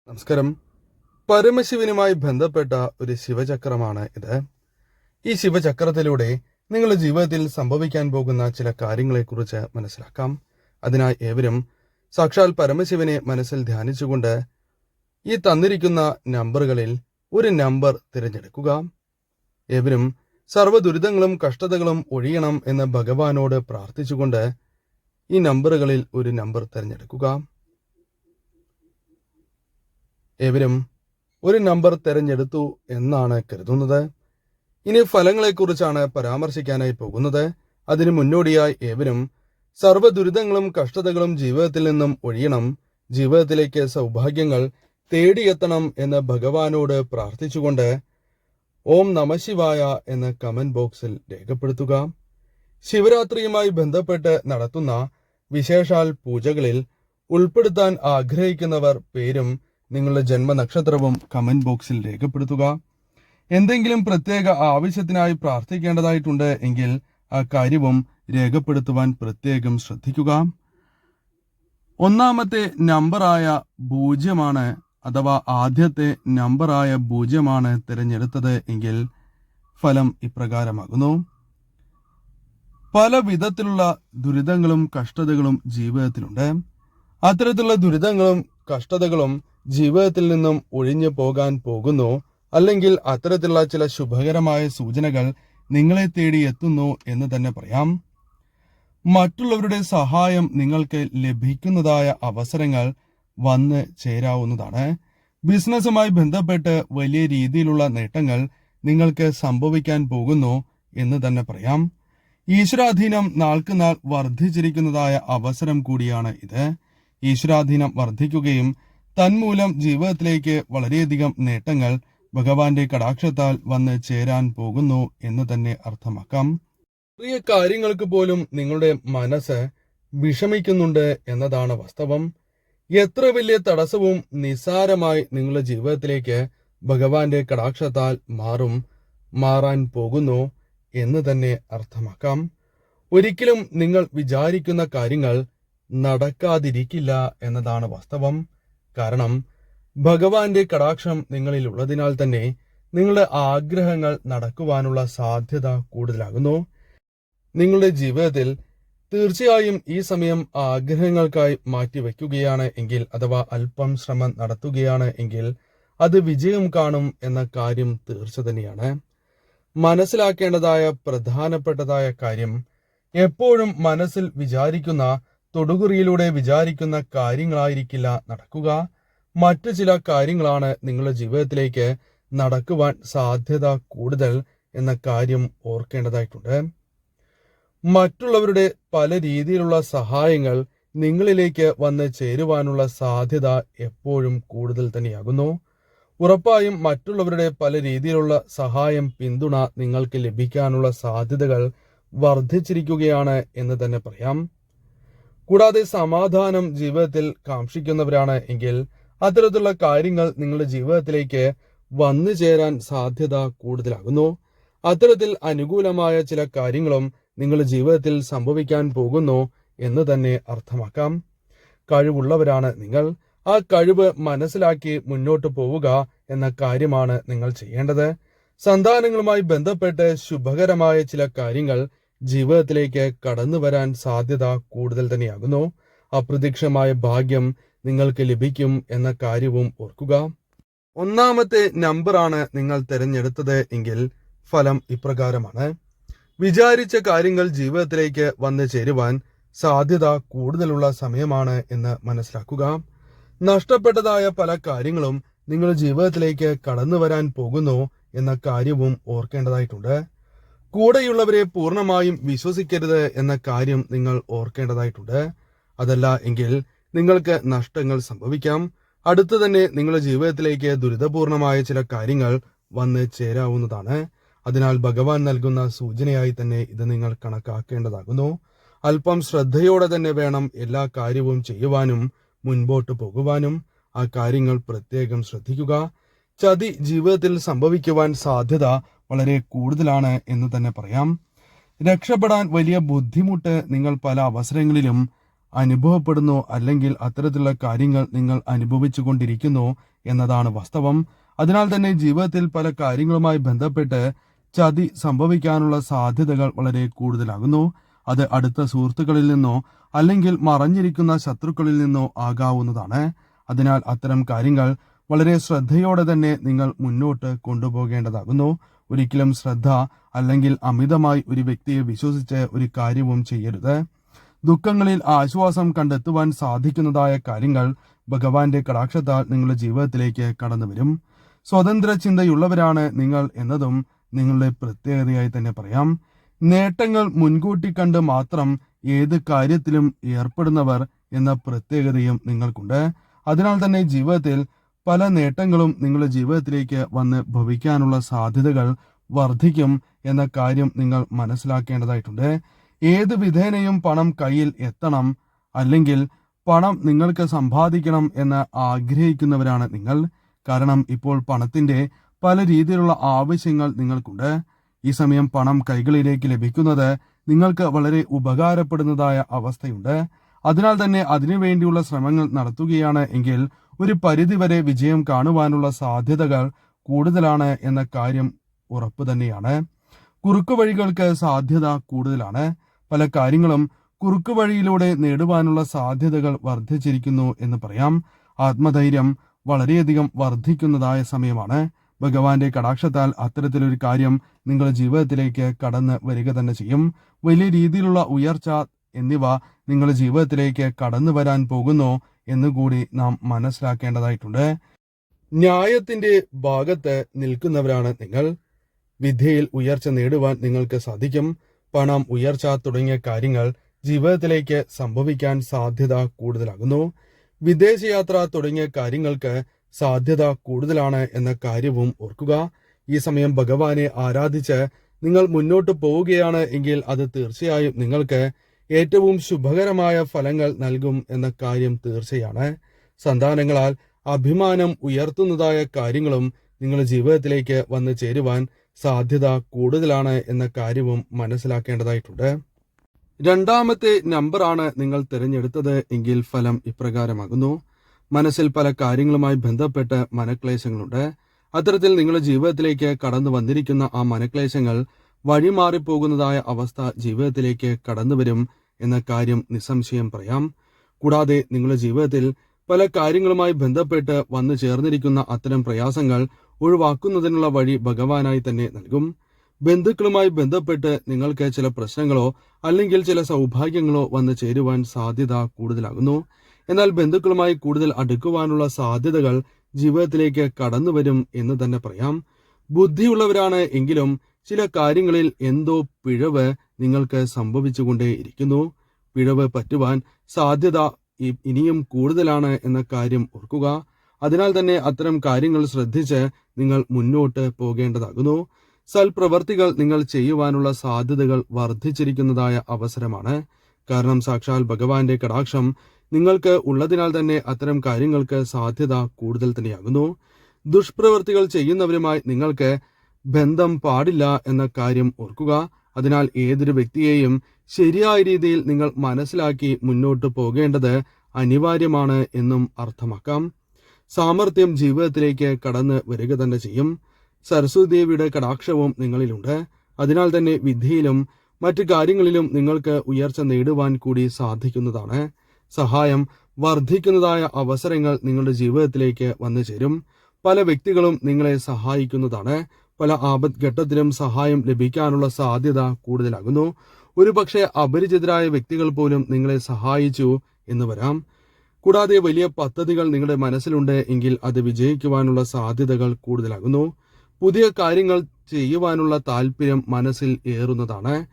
നമസ്കാരം. പരമശിവനുമായി ബന്ധപ്പെട്ട ഒരു ശിവചക്രമാണ് ഇത്. ഈ ശിവചക്രത്തിലൂടെ നിങ്ങളുടെ ജീവിതത്തിൽ സംഭവിക്കാൻ പോകുന്ന ചില കാര്യങ്ങളെക്കുറിച്ച് മനസ്സിലാക്കാം. അതിനായി ഏവരും സാക്ഷാൽ പരമശിവനെ മനസ്സിൽ ധ്യാനിച്ചുകൊണ്ട് ഈ തന്നിരിക്കുന്ന നമ്പറുകളിൽ ഒരു നമ്പർ തിരഞ്ഞെടുക്കുക. ഏവരും സർവ്വ ദുരിതങ്ങളും കഷ്ടതകളും ഒഴിയണം എന്ന് ഭഗവാനോട് പ്രാർത്ഥിച്ചുകൊണ്ട് ഈ നമ്പറുകളിൽ ഒരു നമ്പർ തിരഞ്ഞെടുക്കുക. ഏവരും ഒരു നമ്പർ തിരഞ്ഞെടുത്തു എന്നാണ് കരുതുന്നത്. ഇനി ഫലങ്ങളെക്കുറിച്ചാണ് പരാമർശിക്കാനായി പോകുന്നത്. അതിനു മുന്നോടിയായി ഏവരും സർവ്വ ദുരിതങ്ങളും കഷ്ടതകളും ജീവിതത്തിൽ നിന്നും ഒഴിയണം, ജീവിതത്തിലേക്ക് സൗഭാഗ്യങ്ങൾ തേടിയെത്തണം എന്ന് ഭഗവാനോട് പ്രാർത്ഥിച്ചുകൊണ്ട് ഓം നമഃശിവായ എന്ന് കമന്റ് ബോക്സിൽ രേഖപ്പെടുത്തുക. ശിവരാത്രിയുമായി ബന്ധപ്പെട്ട് നടത്തുന്ന വിശേഷാൽ പൂജകളിൽ ഉൾപ്പെടുത്താൻ ആഗ്രഹിക്കുന്നവർ പേരും നിങ്ങളുടെ ജന്മനക്ഷത്രവും കമന്റ് ബോക്സിൽ രേഖപ്പെടുത്തുക. എന്തെങ്കിലും പ്രത്യേക ആവശ്യത്തിനായി പ്രാർത്ഥിക്കേണ്ടതായിട്ടുണ്ട് എങ്കിൽ ആ കാര്യവും രേഖപ്പെടുത്തുവാൻ പ്രത്യേകം ശ്രദ്ധിക്കുക. ഒന്നാമത്തെ നമ്പറായ 0 അഥവാ ആദ്യത്തെ നമ്പറായ 0 തിരഞ്ഞെടുത്തത് എങ്കിൽ ഫലം ഇപ്രകാരമാകുന്നു. പല വിധത്തിലുള്ള ദുരിതങ്ങളും കഷ്ടതകളും ജീവിതത്തിലുണ്ട്. അത്തരത്തിലുള്ള ദുരിതങ്ങളും കഷ്ടതകളും ജീവിതത്തിൽ നിന്നും ഒഴിഞ്ഞു പോകാൻ പോകുന്നു, അല്ലെങ്കിൽ അത്തരത്തിലുള്ള ചില ശുഭകരമായ സൂചനകൾ നിങ്ങളെ തേടി എത്തുന്നു എന്ന് തന്നെ പറയാം. മറ്റുള്ളവരുടെ സഹായം നിങ്ങൾക്ക് ലഭിക്കുന്നതായ അവസരങ്ങൾ വന്ന് ചേരാവുന്നതാണ്. ബിസിനസ്സുമായി ബന്ധപ്പെട്ട് വലിയ രീതിയിലുള്ള നേട്ടങ്ങൾ നിങ്ങൾക്ക് സംഭവിക്കാൻ പോകുന്നു എന്ന് തന്നെ പറയാം. ഈശ്വരാധീനം നാൾക്കുനാൾ വർദ്ധിച്ചിരിക്കുന്നതായ അവസരം കൂടിയാണ് ഇത്. ഈശ്വരാധീനം വർദ്ധിക്കുകയും തന്മൂലം ജീവിതത്തിലേക്ക് വളരെയധികം നേട്ടങ്ങൾ ഭഗവാന്റെ കടാക്ഷത്താൽ വന്ന് ചേരാൻ പോകുന്നു എന്ന് തന്നെ അർത്ഥമാക്കാം. ചെറിയ കാര്യങ്ങൾക്ക് പോലും നിങ്ങളുടെ മനസ്സ് വിഷമിക്കുന്നുണ്ട് എന്നതാണ് വാസ്തവം. എത്ര വലിയ തടസ്സവും നിസ്സാരമായി നിങ്ങളുടെ ജീവിതത്തിലേക്ക് ഭഗവാന്റെ കടാക്ഷത്താൽ മാറാൻ പോകുന്നു എന്ന് തന്നെ അർത്ഥമാക്കാം. ഒരിക്കലും നിങ്ങൾ വിചാരിക്കുന്ന കാര്യങ്ങൾ നടക്കാതിരിക്കില്ല എന്നതാണ് വാസ്തവം. കാരണം ഭഗവാന്റെ കടാക്ഷം നിങ്ങളിൽ ഉള്ളതിനാൽ തന്നെ നിങ്ങളുടെ ആഗ്രഹങ്ങൾ നടക്കുവാനുള്ള സാധ്യത കൂടുതലാകുന്നു. നിങ്ങളുടെ ജീവിതത്തിൽ തീർച്ചയായും ഈ സമയം ആഗ്രഹങ്ങൾക്കായി മാറ്റിവെക്കുകയാണ് എങ്കിൽ, അഥവാ അല്പം ശ്രമം നടത്തുകയാണ് എങ്കിൽ അത് വിജയം കാണും എന്ന കാര്യം തീർച്ച തന്നെയാണ്. മനസ്സിലാക്കേണ്ടതായ പ്രധാനപ്പെട്ടതായ കാര്യം, എപ്പോഴും മനസ്സിൽ വിചാരിക്കുന്ന തൊടുകുറിയിലൂടെ വിചാരിക്കുന്ന കാര്യങ്ങളായിരിക്കില്ല നടക്കുക. മറ്റു ചില കാര്യങ്ങളാണ് നിങ്ങളുടെ ജീവിതത്തിലേക്ക് നടക്കുവാൻ സാധ്യത കൂടുതൽ എന്ന കാര്യം ഓർക്കേണ്ടതായിട്ടുണ്ട്. മറ്റുള്ളവരുടെ പല രീതിയിലുള്ള സഹായങ്ങൾ നിങ്ങളിലേക്ക് വന്ന് ചേരുവാനുള്ള സാധ്യത എപ്പോഴും കൂടുതൽ തന്നെയാകുന്നു. ഉറപ്പായും മറ്റുള്ളവരുടെ പല രീതിയിലുള്ള സഹായം, പിന്തുണ നിങ്ങൾക്ക് ലഭിക്കാനുള്ള സാധ്യതകൾ വർദ്ധിച്ചിരിക്കുകയാണ് എന്ന് തന്നെ പറയാം. കൂടാതെ സമാധാനം ജീവിതത്തിൽ കാക്ഷിക്കുന്നവരാണ് എങ്കിൽ അത്തരത്തിലുള്ള കാര്യങ്ങൾ നിങ്ങളുടെ ജീവിതത്തിലേക്ക് വന്നു ചേരാൻ സാധ്യത കൂടുതലാകുന്നു. അത്തരത്തിൽ അനുകൂലമായ ചില കാര്യങ്ങളും നിങ്ങളുടെ ജീവിതത്തിൽ സംഭവിക്കാൻ പോകുന്നു എന്ന് തന്നെ അർത്ഥമാക്കാം. കഴിവുള്ളവരാണ് നിങ്ങൾ. ആ കഴിവ് മനസ്സിലാക്കി മുന്നോട്ട് പോവുക എന്ന കാര്യമാണ് നിങ്ങൾ ചെയ്യേണ്ടത്. സന്താനങ്ങളുമായി ബന്ധപ്പെട്ട് ശുഭകരമായ ചില കാര്യങ്ങൾ ജീവിതത്തിലേക്ക് കടന്നു വരാൻ സാധ്യത കൂടുതൽ തന്നെയാകുന്നു. അപ്രതീക്ഷിതമായ ഭാഗ്യം നിങ്ങൾക്ക് ലഭിക്കും എന്ന കാര്യവും ഓർക്കുക. ഒന്നാമത്തെ നമ്പറാണ് നിങ്ങൾ തിരഞ്ഞെടുത്തത് എങ്കിൽ ഫലം ഇപ്രകാരമാണ്. വിചാരിച്ച കാര്യങ്ങൾ ജീവിതത്തിലേക്ക് വന്നു ചേരുവാൻ സാധ്യത കൂടുതലുള്ള സമയമാണ് എന്ന് മനസ്സിലാക്കുക. നഷ്ടപ്പെട്ടതായ പല കാര്യങ്ങളും നിങ്ങളുടെ ജീവിതത്തിലേക്ക് കടന്നു വരാൻ പോകുന്നു എന്ന കാര്യവും ഓർക്കേണ്ടതായിട്ടുണ്ട്. കൂടെയുള്ളവരെ പൂർണ്ണമായും വിശ്വസിക്കരുത് എന്ന കാര്യം നിങ്ങൾ ഓർക്കേണ്ടതായിട്ടുണ്ട്. അതല്ല എങ്കിൽ നിങ്ങൾക്ക് നഷ്ടങ്ങൾ സംഭവിക്കാം. അടുത്തു തന്നെ നിങ്ങളുടെ ജീവിതത്തിലേക്ക് ദുരിതപൂർണമായ ചില കാര്യങ്ങൾ വന്ന് ചേരാവുന്നതാണ്. അതിനാൽ ഭഗവാൻ നൽകുന്ന സൂചനയായി തന്നെ ഇത് നിങ്ങൾ കണക്കാക്കേണ്ടതാകുന്നു. അല്പം ശ്രദ്ധയോടെ തന്നെ വേണം എല്ലാ കാര്യവും ചെയ്യുവാനും മുൻപോട്ട് പോകുവാനും. ആ കാര്യങ്ങൾ പ്രത്യേകം ശ്രദ്ധിക്കുക. ചതി ജീവിതത്തിൽ സംഭവിക്കുവാൻ സാധ്യത വളരെ കൂടുതലാണ് എന്ന് തന്നെ പറയാം. രക്ഷപ്പെടാൻ വലിയ ബുദ്ധിമുട്ട് നിങ്ങൾ പല അവസരങ്ങളിലും അനുഭവപ്പെടുന്നു, അല്ലെങ്കിൽ അത്തരത്തിലുള്ള കാര്യങ്ങൾ നിങ്ങൾ അനുഭവിച്ചു കൊണ്ടിരിക്കുന്നു എന്നതാണ് വാസ്തവം. അതിനാൽ തന്നെ ജീവിതത്തിൽ പല കാര്യങ്ങളുമായി ബന്ധപ്പെട്ട് ചതി സംഭവിക്കാനുള്ള സാധ്യതകൾ വളരെ കൂടുതലാകുന്നു. അത് അടുത്ത സുഹൃത്തുക്കളിൽ നിന്നോ അല്ലെങ്കിൽ മറഞ്ഞിരിക്കുന്ന ശത്രുക്കളിൽ നിന്നോ ആകാവുന്നതാണ്. അതിനാൽ അത്തരം കാര്യങ്ങൾ വളരെ ശ്രദ്ധയോടെ തന്നെ നിങ്ങൾ മുന്നോട്ട് കൊണ്ടുപോകേണ്ടതാകുന്നു. ഒരിക്കലും ശ്രദ്ധ അല്ലെങ്കിൽ അമിതമായി ഒരു വ്യക്തിയെ വിശ്വസിച്ച് ഒരു കാര്യവും ചെയ്യരുത്. ദുഃഖങ്ങളിൽ ആശ്വാസം കണ്ടെത്തുവാൻ സാധിക്കുന്നതായ കാര്യങ്ങൾ ഭഗവാന്റെ കടാക്ഷത്താൽ നിങ്ങളുടെ ജീവിതത്തിലേക്ക് കടന്നു വരും. സ്വതന്ത്ര ചിന്തയുള്ളവരാണ് നിങ്ങൾ എന്നതും നിങ്ങളുടെ പ്രത്യേകതയായി തന്നെ പറയാം. നേട്ടങ്ങൾ മുൻകൂട്ടി കണ്ട് മാത്രം ഏത് കാര്യത്തിലും ഏർപ്പെടുന്നവർ എന്ന പ്രത്യേകതയും നിങ്ങൾക്കുണ്ട്. അതിനാൽ തന്നെ ജീവിതത്തിൽ പല നേട്ടങ്ങളും നിങ്ങളുടെ ജീവിതത്തിലേക്ക് വന്ന് ഭവിക്കാനുള്ള സാധ്യതകൾ വർദ്ധിക്കും എന്ന കാര്യം നിങ്ങൾ മനസ്സിലാക്കേണ്ടതായിട്ടുണ്ട്. ഏത് വിധേനയും പണം കയ്യിൽ എത്തണം, അല്ലെങ്കിൽ പണം നിങ്ങൾക്ക് സമ്പാദിക്കണം എന്ന് ആഗ്രഹിക്കുന്നവരാണ് നിങ്ങൾ. കാരണം ഇപ്പോൾ പണത്തിന്റെ പല രീതിയിലുള്ള ആവശ്യങ്ങൾ നിങ്ങൾക്കുണ്ട്. ഈ സമയം പണം കൈകളിലേക്ക് ലഭിക്കുന്നത് നിങ്ങൾക്ക് വളരെ ഉപകാരപ്പെടുന്നതായ അവസ്ഥയുണ്ട്. അതിനാൽ തന്നെ അതിനുവേണ്ടിയുള്ള ശ്രമങ്ങൾ നടത്തുകയാണ് എങ്കിൽ ഒരു പരിധിവരെ വിജയം കാണുവാനുള്ള സാധ്യതകൾ കൂടുതലാണ് എന്ന കാര്യം ഉറപ്പ് തന്നെയാണ്. കുറുക്കുവഴികൾക്ക് സാധ്യത കൂടുതലാണ്. പല കാര്യങ്ങളും കുറുക്കുവഴിയിലൂടെ നേടുവാനുള്ള സാധ്യതകൾ വർദ്ധിച്ചിരിക്കുന്നു എന്ന് പറയാം. ആത്മധൈര്യം വളരെയധികം വർദ്ധിക്കുന്നതായ സമയമാണ്. ഭഗവാന്റെ കടാക്ഷത്താൽ അത്തരത്തിലൊരു കാര്യം നിങ്ങളുടെ ജീവിതത്തിലേക്ക് കടന്ന് വരിക തന്നെ ചെയ്യും. വലിയ രീതിയിലുള്ള ഉയർച്ച എന്നിവ നിങ്ങളുടെ ജീവിതത്തിലേക്ക് കടന്നു വരാൻ പോകുന്നു എന്നുകൂടി നാം മനസ്സിലാക്കേണ്ടതായിട്ടുണ്ട്. ന്യായത്തിന്റെ ഭാഗത്ത് നിൽക്കുന്നവരാണ് നിങ്ങൾ. വിദ്യയിൽ ഉയർച്ച നേടുവാൻ നിങ്ങൾക്ക് സാധിക്കും. പണം, ഉയർച്ച തുടങ്ങിയ കാര്യങ്ങൾ ജീവിതത്തിലേക്ക് സംഭവിക്കാൻ സാധ്യത കൂടുതലാകുന്നു. വിദേശയാത്ര തുടങ്ങിയ കാര്യങ്ങൾക്ക് സാധ്യത കൂടുതലാണ് എന്ന കാര്യവും ഓർക്കുക. ഈ സമയം ഭഗവാനെ ആരാധിച്ച് നിങ്ങൾ മുന്നോട്ട് പോവുകയാണ് എങ്കിൽ അത് തീർച്ചയായും നിങ്ങൾക്ക് ഏറ്റവും ശുഭകരമായ ഫലങ്ങൾ നൽകും എന്ന കാര്യം തീർച്ചയാണ്. സന്താനങ്ങളാൽ അഭിമാനം ഉയർത്തുന്നതായ കാര്യങ്ങളും നിങ്ങളുടെ ജീവിതത്തിലേക്ക് വന്നു ചേരുവാൻ സാധ്യത കൂടുതലാണ് എന്ന കാര്യവും മനസ്സിലാക്കേണ്ടതായിട്ടുണ്ട്. രണ്ടാമത്തെ നമ്പറാണ് നിങ്ങൾ തിരഞ്ഞെടുത്തത് എങ്കിൽ ഫലം ഇപ്രകാരമാകുന്നു. മനസ്സിൽ പല കാര്യങ്ങളുമായി ബന്ധപ്പെട്ട് മനക്ലേശങ്ങളുണ്ട്. അത്തരത്തിൽ നിങ്ങളുടെ ജീവിതത്തിലേക്ക് കടന്നു വന്നിരിക്കുന്ന ആ മനക്ലേശങ്ങൾ വഴിമാറിപ്പോകുന്നതായ അവസ്ഥ ജീവിതത്തിലേക്ക് കടന്നുവരും എന്ന കാര്യം നിസ്സംശയം പറയാം. കൂടാതെ നിങ്ങളുടെ ജീവിതത്തിൽ പല കാര്യങ്ങളുമായി ബന്ധപ്പെട്ട് വന്നു ചേർന്നിരിക്കുന്ന അത്തരം പ്രയാസങ്ങൾ ഒഴിവാക്കുന്നതിനുള്ള വഴി ഭഗവാനായി തന്നെ നൽകും. ബന്ധുക്കളുമായി ബന്ധപ്പെട്ട് നിങ്ങൾക്ക് ചില പ്രശ്നങ്ങളോ അല്ലെങ്കിൽ ചില സൗഭാഗ്യങ്ങളോ വന്നു ചേരുവാൻ സാധ്യത കൂടുതലാകുന്നു. എന്നാൽ ബന്ധുക്കളുമായി കൂടുതൽ അടുക്കുവാനുള്ള സാധ്യതകൾ ജീവിതത്തിലേക്ക് കടന്നു വരും എന്ന് തന്നെ പറയാം. ബുദ്ധിയുള്ളവരാണ് എങ്കിലും ചില കാര്യങ്ങളിൽ എന്തോ പിഴവ് നിങ്ങൾക്ക് സംഭവിച്ചുകൊണ്ടേയിരിക്കുന്നു. പിഴവ് പറ്റുവാൻ സാധ്യത ഇനിയും കൂടുതലാണ് എന്ന കാര്യം ഓർക്കുക. അതിനാൽ തന്നെ അത്തരം കാര്യങ്ങൾ ശ്രദ്ധിച്ച് നിങ്ങൾ മുന്നോട്ട് പോകേണ്ടതാകുന്നു. സൽപ്രവർത്തികൾ നിങ്ങൾ ചെയ്യുവാനുള്ള സാധ്യതകൾ വർദ്ധിച്ചിരിക്കുന്നതായ അവസരമാണ്. കാരണം സാക്ഷാൽ ഭഗവാന്റെ കടാക്ഷം നിങ്ങൾക്ക് ഉള്ളതിനാൽ തന്നെ അത്തരം കാര്യങ്ങൾക്ക് സാധ്യത കൂടുതൽ തന്നെയാകുന്നു. ദുഷ്പ്രവൃത്തികൾ ചെയ്യുന്നവരുമായി നിങ്ങൾക്ക് ബന്ധം പാടില്ല എന്ന കാര്യം ഓർക്കുക. അതിനാൽ ഏതൊരു വ്യക്തിയെയും ശരിയായ രീതിയിൽ നിങ്ങൾ മനസ്സിലാക്കി മുന്നോട്ട് പോകേണ്ടത് അനിവാര്യമാണ് എന്നും അർത്ഥമാക്കാം. സാമർത്ഥ്യം ജീവിതത്തിലേക്ക് കടന്ന് വരിക തന്നെ ചെയ്യും. സരസ്വതി ദേവിയുടെ കടാക്ഷവും നിങ്ങളിലുണ്ട്. അതിനാൽ തന്നെ വിദ്യയിലും മറ്റു കാര്യങ്ങളിലും നിങ്ങൾക്ക് ഉയർച്ച നേടുവാൻ കൂടി സാധിക്കുന്നതാണ്. സഹായം വർദ്ധിക്കുന്നതായ അവസരങ്ങൾ നിങ്ങളുടെ ജീവിതത്തിലേക്ക് വന്നു ചേരും. പല വ്യക്തികളും നിങ്ങളെ സഹായിക്കുന്നതാണ്. പല ആപത്ഘട്ടത്തിലും സഹായം ലഭിക്കാനുള്ള സാധ്യത കൂടുതലാകുന്നു. ഒരുപക്ഷെ അപരിചിതരായ വ്യക്തികൾ പോലും നിങ്ങളെ സഹായിച്ചു എന്ന് വരാം. കൂടാതെ വലിയ പദ്ധതികൾ നിങ്ങളുടെ മനസ്സിലുണ്ട് എങ്കിൽ അത് വിജയിക്കുവാനുള്ള സാധ്യതകൾ കൂടുതലാകുന്നു. പുതിയ കാര്യങ്ങൾ ചെയ്യുവാനുള്ള താല്പര്യം മനസ്സിൽ ഏറുന്നതാണ്.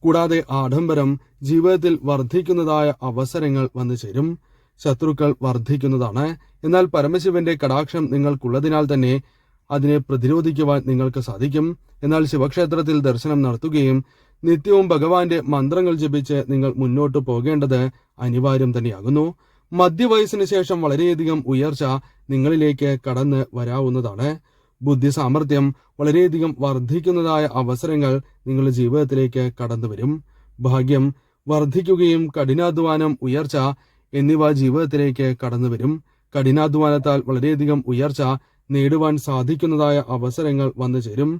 കൂടാതെ ആഡംബരം ജീവിതത്തിൽ വർദ്ധിക്കുന്നതായ അവസരങ്ങൾ വന്നു ചേരും. ശത്രുക്കൾ വർദ്ധിക്കുന്നതാണ്. എന്നാൽ പരമശിവന്റെ കടാക്ഷം നിങ്ങൾക്കുള്ളതിനാൽ തന്നെ അതിനെ പ്രതിരോധിക്കുവാൻ നിങ്ങൾക്ക് സാധിക്കും. എന്നാൽ ശിവക്ഷേത്രത്തിൽ ദർശനം നടത്തുകയും നിത്യവും ഭഗവാന്റെ മന്ത്രങ്ങൾ ജപിച്ച് നിങ്ങൾ മുന്നോട്ട് പോകേണ്ടത് അനിവാര്യം തന്നെയാകുന്നു. മധ്യവയസ്സിന് ശേഷം വളരെയധികം ഉയർച്ച നിങ്ങളിലേക്ക് കടന്ന് വരാവുന്നതാണ്. ബുദ്ധി സാമർഥ്യം വളരെയധികം വർദ്ധിക്കുന്നതായ അവസരങ്ങൾ നിങ്ങളുടെ ജീവിതത്തിലേക്ക് കടന്നു വരും. ഭാഗ്യം വർദ്ധിക്കുകയും കഠിനാധ്വാനം, ഉയർച്ച എന്നിവ ജീവിതത്തിലേക്ക് കടന്നു വരും. കഠിനാധ്വാനത്താൽ വളരെയധികം ഉയർച്ച നേടുവാൻ സാധിക്കുന്നതായ അവസരങ്ങൾ വന്നു ചേരും.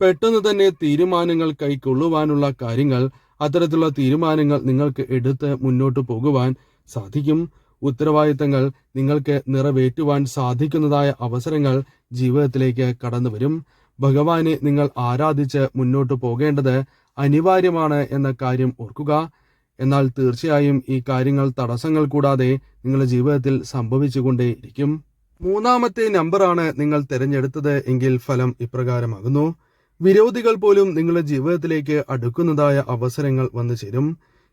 പെട്ടെന്ന് തന്നെ തീരുമാനങ്ങൾ കൈക്കൊള്ളുവാനുള്ള കാര്യങ്ങൾ, അത്തരത്തിലുള്ള തീരുമാനങ്ങൾ നിങ്ങൾക്ക് എടുത്ത് മുന്നോട്ട് പോകുവാൻ സാധിക്കും. ഉത്തരവാദിത്തങ്ങൾ നിങ്ങൾക്ക് നിറവേറ്റുവാൻ സാധിക്കുന്നതായ അവസരങ്ങൾ ജീവിതത്തിലേക്ക് കടന്നു വരും. ഭഗവാനെ നിങ്ങൾ ആരാധിച്ച് മുന്നോട്ട് പോകേണ്ടത് അനിവാര്യമാണ് എന്ന കാര്യം ഓർക്കുക. എന്നാൽ തീർച്ചയായും ഈ കാര്യങ്ങൾ തടസ്സങ്ങൾ കൂടാതെ നിങ്ങളുടെ ജീവിതത്തിൽ സംഭവിച്ചുകൊണ്ടേയിരിക്കും. മൂന്നാമത്തെ നമ്പറാണ് നിങ്ങൾ തിരഞ്ഞെടുത്തത് എങ്കിൽ ഫലം ഇപ്രകാരമാകുന്നു. വിരോധികൾ പോലും നിങ്ങളുടെ ജീവിതത്തിലേക്ക് അടുക്കുന്നതായ അവസരങ്ങൾ വന്നു ചേരും.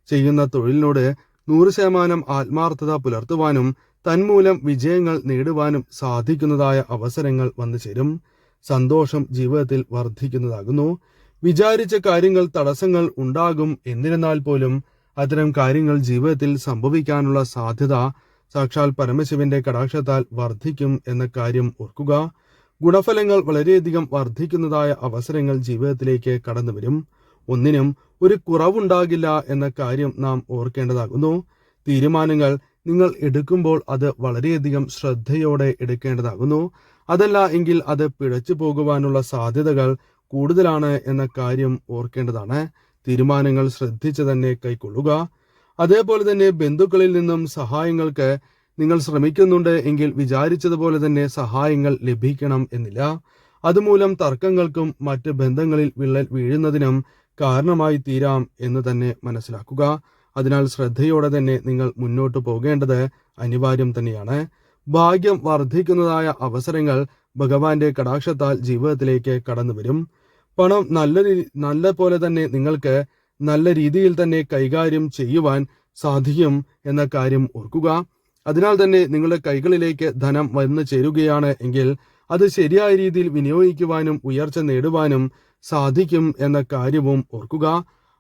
ചെയ്യുന്ന തൊഴിലിനോട് 100% ആത്മാർത്ഥത പുലർത്തുവാനും തന്മൂലം വിജയങ്ങൾ നേടുവാനും സാധിക്കുന്നതായ അവസരങ്ങൾ വന്നു ചേരും. സന്തോഷം ജീവിതത്തിൽ വർദ്ധിക്കുന്നതാകുന്നു. വിചാരിച്ച കാര്യങ്ങൾ തടസ്സങ്ങൾ ഉണ്ടാകും. എന്നിരുന്നാൽ പോലും അത്തരം കാര്യങ്ങൾ ജീവിതത്തിൽ സംഭവിക്കാനുള്ള സാധ്യത സാക്ഷാൽ പരമശിവന്റെ കടാക്ഷത്താൽ വർദ്ധിക്കും എന്ന കാര്യം ഓർക്കുക. ഗുണഫലങ്ങൾ വളരെയധികം വർദ്ധിക്കുന്നതായ അവസരങ്ങൾ ജീവിതത്തിലേക്ക് കടന്നു വരും. ഒന്നിനും ഒരു കുറവുണ്ടാകില്ല എന്ന കാര്യം നാം ഓർക്കേണ്ടതാകുന്നു. തീരുമാനങ്ങൾ നിങ്ങൾ എടുക്കുമ്പോൾ അത് വളരെയധികം ശ്രദ്ധയോടെ എടുക്കേണ്ടതാകുന്നു. അതല്ല എങ്കിൽ അത് പിഴച്ചു പോകുവാനുള്ള സാധ്യതകൾ കൂടുതലാണ് എന്ന കാര്യം ഓർക്കേണ്ടതാണ്. തീരുമാനങ്ങൾ ശ്രദ്ധിച്ച് തന്നെ കൈക്കൊള്ളുക. അതേപോലെ തന്നെ ബന്ധുക്കളിൽ നിന്നും സഹായങ്ങൾക്ക് നിങ്ങൾ ശ്രമിക്കുന്നുണ്ട് എങ്കിൽ വിചാരിച്ചതുപോലെ തന്നെ സഹായങ്ങൾ ലഭിക്കണം എന്നില്ല. അതുമൂലം തർക്കങ്ങൾക്കും മറ്റ് ബന്ധങ്ങളിൽ വിള്ളൽ വീഴുന്നതിനും കാരണമായി തീരാം എന്ന് തന്നെ മനസ്സിലാക്കുക. അതിനാൽ ശ്രദ്ധയോടെ തന്നെ നിങ്ങൾ മുന്നോട്ട് പോകേണ്ടത് അനിവാര്യം തന്നെയാണ്. ഭാഗ്യം വർദ്ധിക്കുന്നതായ അവസരങ്ങൾ ഭഗവാന്റെ കടാക്ഷത്താൽ ജീവിതത്തിലേക്ക് കടന്നു വരും. പണം നല്ല പോലെ തന്നെ നിങ്ങൾക്ക് നല്ല രീതിയിൽ തന്നെ കൈകാര്യം ചെയ്യുവാൻ സാധിക്കും എന്ന കാര്യം ഓർക്കുക. അതിനാൽ തന്നെ നിങ്ങളുടെ കൈകളിലേക്ക് ധനം വന്നു ചേരുകയാണ് എങ്കിൽ അത് ശരിയായ രീതിയിൽ വിനിയോഗിക്കുവാനും ഉയർച്ച നേടുവാനും സാധിക്കും എന്ന കാര്യവും ഓർക്കുക.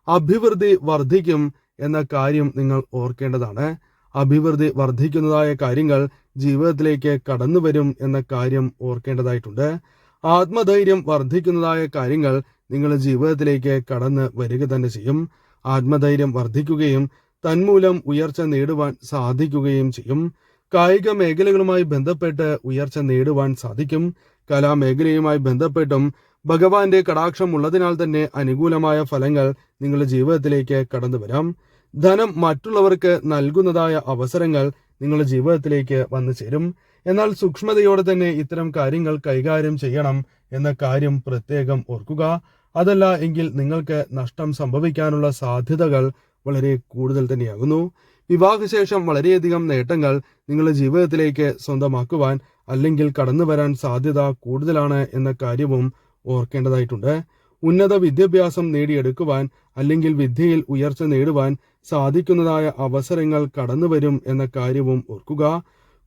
അഭിവൃദ്ധി വർദ്ധിക്കും എന്ന കാര്യം നിങ്ങൾ ഓർക്കേണ്ടതാണ്. അഭിവൃദ്ധി വർദ്ധിക്കുന്നതായ കാര്യങ്ങൾ ജീവിതത്തിലേക്ക് കടന്നു വരും എന്ന കാര്യം ഓർക്കേണ്ടതായിട്ടുണ്ട്. ആത്മധൈര്യം വർദ്ധിക്കുന്നതായ കാര്യങ്ങൾ നിങ്ങളുടെ ജീവിതത്തിലേക്ക് കടന്ന് വരിക തന്നെ ചെയ്യും. ആത്മധൈര്യം വർദ്ധിക്കുകയും തന്മൂലം ഉയർച്ച നേടുവാൻ സാധിക്കുകയും ചെയ്യും. കായിക മേഖലകളുമായി ബന്ധപ്പെട്ട് ഉയർച്ച നേടുവാൻ സാധിക്കും. കലാമേഖലയുമായി ബന്ധപ്പെട്ടും ഭഗവാന്റെ കടാക്ഷം ഉള്ളതിനാൽ തന്നെ അനുകൂലമായ ഫലങ്ങൾ നിങ്ങളുടെ ജീവിതത്തിലേക്ക് കടന്നു വരാം. ധനം മറ്റുള്ളവർക്ക് നൽകുന്നതായ അവസരങ്ങൾ നിങ്ങളുടെ ജീവിതത്തിലേക്ക് വന്നു ചേരും. എന്നാൽ സൂക്ഷ്മതയോടെ തന്നെ ഇത്തരം കാര്യങ്ങൾ കൈകാര്യം ചെയ്യണം എന്ന കാര്യം പ്രത്യേകം ഓർക്കുക. അതല്ല എങ്കിൽ നിങ്ങൾക്ക് നഷ്ടം സംഭവിക്കാനുള്ള സാധ്യതകൾ വളരെ കൂടുതൽ തന്നെയാകുന്നു. വിവാഹശേഷം വളരെയധികം നേട്ടങ്ങൾ നിങ്ങളുടെ ജീവിതത്തിലേക്ക് സ്വന്തമാക്കുവാൻ അല്ലെങ്കിൽ കടന്നു വരാൻ സാധ്യത കൂടുതലാണ് എന്ന കാര്യവും ഓർക്കേണ്ടതായിട്ടുണ്ട്. ഉന്നത വിദ്യാഭ്യാസം നേടിയെടുക്കുവാൻ അല്ലെങ്കിൽ വിദ്യയിൽ ഉയർച്ച നേടുവാൻ സാധിക്കുന്നതായ അവസരങ്ങൾ കടന്നുവരും എന്ന കാര്യവും ഓർക്കുക.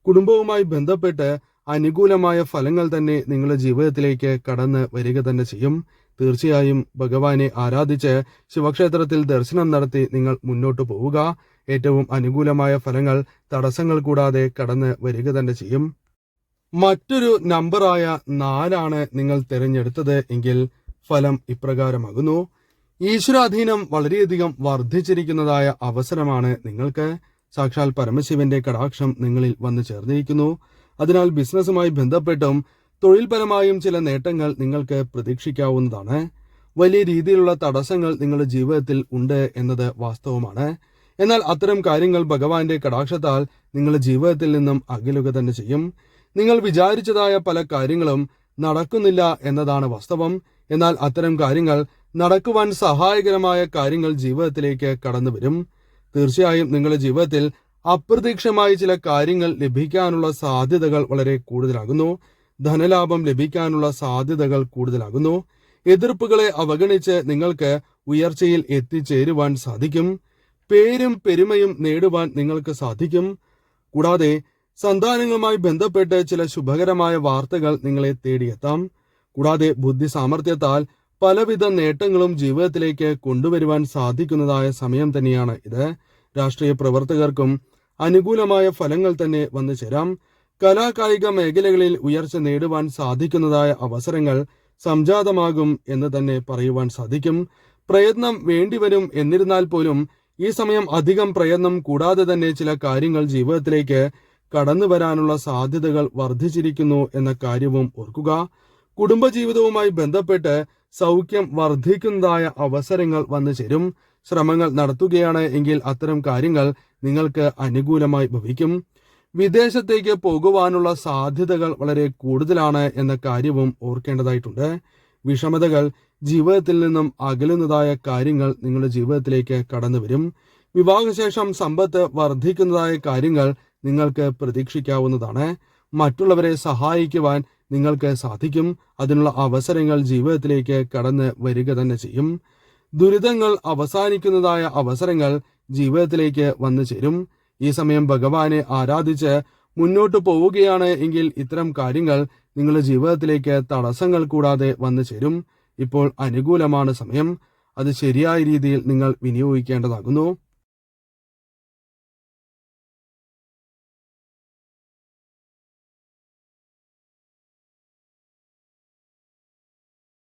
കുടുംബവുമായി ബന്ധപ്പെട്ട് അനുകൂലമായ ഫലങ്ങൾ തന്നെ നിങ്ങളുടെ ജീവിതത്തിലേക്ക് കടന്ന് വരിക തന്നെ ചെയ്യും. തീർച്ചയായും ഭഗവാനെ ആരാധിച്ച് ശിവക്ഷേത്രത്തിൽ ദർശനം നടത്തി നിങ്ങൾ മുന്നോട്ട് പോവുക. ഏറ്റവും അനുകൂലമായ ഫലങ്ങൾ തടസ്സങ്ങൾ കൂടാതെ കടന്ന് വരിക തന്നെ ചെയ്യും. മറ്റൊരു നമ്പറായ 4 നിങ്ങൾ തിരഞ്ഞെടുത്തത് എങ്കിൽ ഫലം ഇപ്രകാരമാകുന്നു. ഈശ്വരാധീനം വളരെയധികം വർദ്ധിച്ചിരിക്കുന്നതായ അവസരമാണ് നിങ്ങൾക്ക്. സാക്ഷാൽ പരമശിവന്റെ കടാക്ഷം നിങ്ങളിൽ വന്നു ചേർന്നിരിക്കുന്നു. അതിനാൽ ബിസിനസ്സുമായി ബന്ധപ്പെട്ടും തൊഴിൽപരമായും ചില നേട്ടങ്ങൾ നിങ്ങൾക്ക് പ്രതീക്ഷിക്കാവുന്നതാണ്. വലിയ രീതിയിലുള്ള തടസ്സങ്ങൾ നിങ്ങളുടെ ജീവിതത്തിൽ ഉണ്ട് എന്നത് വാസ്തവമാണ്. എന്നാൽ അത്തരം കാര്യങ്ങൾ ഭഗവാന്റെ കടാക്ഷത്താൽ നിങ്ങളുടെ ജീവിതത്തിൽ നിന്നും അകലുക തന്നെ ചെയ്യും. നിങ്ങൾ വിചാരിച്ചതായ പല കാര്യങ്ങളും നടക്കുന്നില്ല എന്നതാണ് വാസ്തവം. എന്നാൽ അത്തരം കാര്യങ്ങൾ നടക്കുവാൻ സഹായകരമായ കാര്യങ്ങൾ ജീവിതത്തിലേക്ക് കടന്നു വരും. തീർച്ചയായും നിങ്ങളുടെ ജീവിതത്തിൽ അപ്രതീക്ഷിതമായ ചില കാര്യങ്ങൾ ലഭിക്കാനുള്ള സാധ്യതകൾ വളരെ കൂടുതലാകുന്നു. ധനലാഭം ലഭിക്കാനുള്ള സാധ്യതകൾ കൂടുതലാകുന്നു. എതിർപ്പുകളെ അവഗണിച്ച് നിങ്ങൾക്ക് ഉയർച്ചയിൽ എത്തിച്ചേരുവാൻ സാധിക്കും. പേരും പെരുമയും നേടുവാൻ നിങ്ങൾക്ക് സാധിക്കും. കൂടാതെ സന്താനങ്ങളുമായി ബന്ധപ്പെട്ട് ചില ശുഭകരമായ വാർത്തകൾ നിങ്ങളെ തേടിയെത്താം. കൂടാതെ ബുദ്ധി സാമർഥ്യത്താൽ പലവിധ നേട്ടങ്ങളും ജീവിതത്തിലേക്ക് കൊണ്ടുവരുവാൻ സാധിക്കുന്നതായ സമയം തന്നെയാണ് ഇത്. രാഷ്ട്രീയ പ്രവർത്തകർക്കും അനുകൂലമായ ഫലങ്ങൾ തന്നെ വന്നു ചേരാം. കലാകായിക മേഖലകളിൽ ഉയർച്ച നേടുവാൻ സാധിക്കുന്നതായ അവസരങ്ങൾ സംജാതമാകും എന്ന് തന്നെ പറയുവാൻ സാധിക്കും. പ്രയത്നം വേണ്ടിവരും. എന്നിരുന്നാൽ പോലും ഈ സമയം അധികം പ്രയത്നം കൂടാതെ തന്നെ ചില കാര്യങ്ങൾ ജീവിതത്തിലേക്ക് കടന്നു വരാനുള്ള സാധ്യതകൾ വർദ്ധിച്ചിരിക്കുന്നു എന്ന കാര്യവും ഓർക്കുക. കുടുംബജീവിതവുമായി ബന്ധപ്പെട്ട് സൗഖ്യം വർദ്ധിക്കുന്നതായ അവസരങ്ങൾ വന്നു ചേരും. ശ്രമങ്ങൾ നടത്തുകയാണ് എങ്കിൽ അത്തരം കാര്യങ്ങൾ നിങ്ങൾക്ക് അനുകൂലമായി ഭവിക്കും. വിദേശത്തേക്ക് പോകുവാനുള്ള സാധ്യതകൾ വളരെ കൂടുതലാണ് എന്ന കാര്യവും ഓർക്കേണ്ടതായിട്ടുണ്ട്. വിഷമതകൾ ജീവിതത്തിൽ നിന്നും അകലുന്നതായ കാര്യങ്ങൾ നിങ്ങളുടെ ജീവിതത്തിലേക്ക് കടന്നു വരും. വിവാഹശേഷം സമ്പത്ത് വർദ്ധിക്കുന്നതായ കാര്യങ്ങൾ നിങ്ങൾക്ക് പ്രതീക്ഷിക്കാവുന്നതാണ്. മറ്റുള്ളവരെ സഹായിക്കുവാൻ നിങ്ങൾക്ക് സാധിക്കും. അതിനുള്ള അവസരങ്ങൾ ജീവിതത്തിലേക്ക് കടന്ന് വരിക തന്നെ ചെയ്യും. ദുരിതങ്ങൾ അവസാനിക്കുന്നതായ അവസരങ്ങൾ ജീവിതത്തിലേക്ക് വന്നു ചേരും. ഈ സമയം ഭഗവാനെ ആരാധിച്ച് മുന്നോട്ട് പോവുകയാണ് എങ്കിൽ ഇത്തരം കാര്യങ്ങൾ നിങ്ങളുടെ ജീവിതത്തിലേക്ക് തടസ്സങ്ങൾ കൂടാതെ വന്നു ചേരും. ഇപ്പോൾ അനുകൂലമാണ് സമയം. അത് ശരിയായ രീതിയിൽ നിങ്ങൾ വിനിയോഗിക്കേണ്ടതാകുന്നു.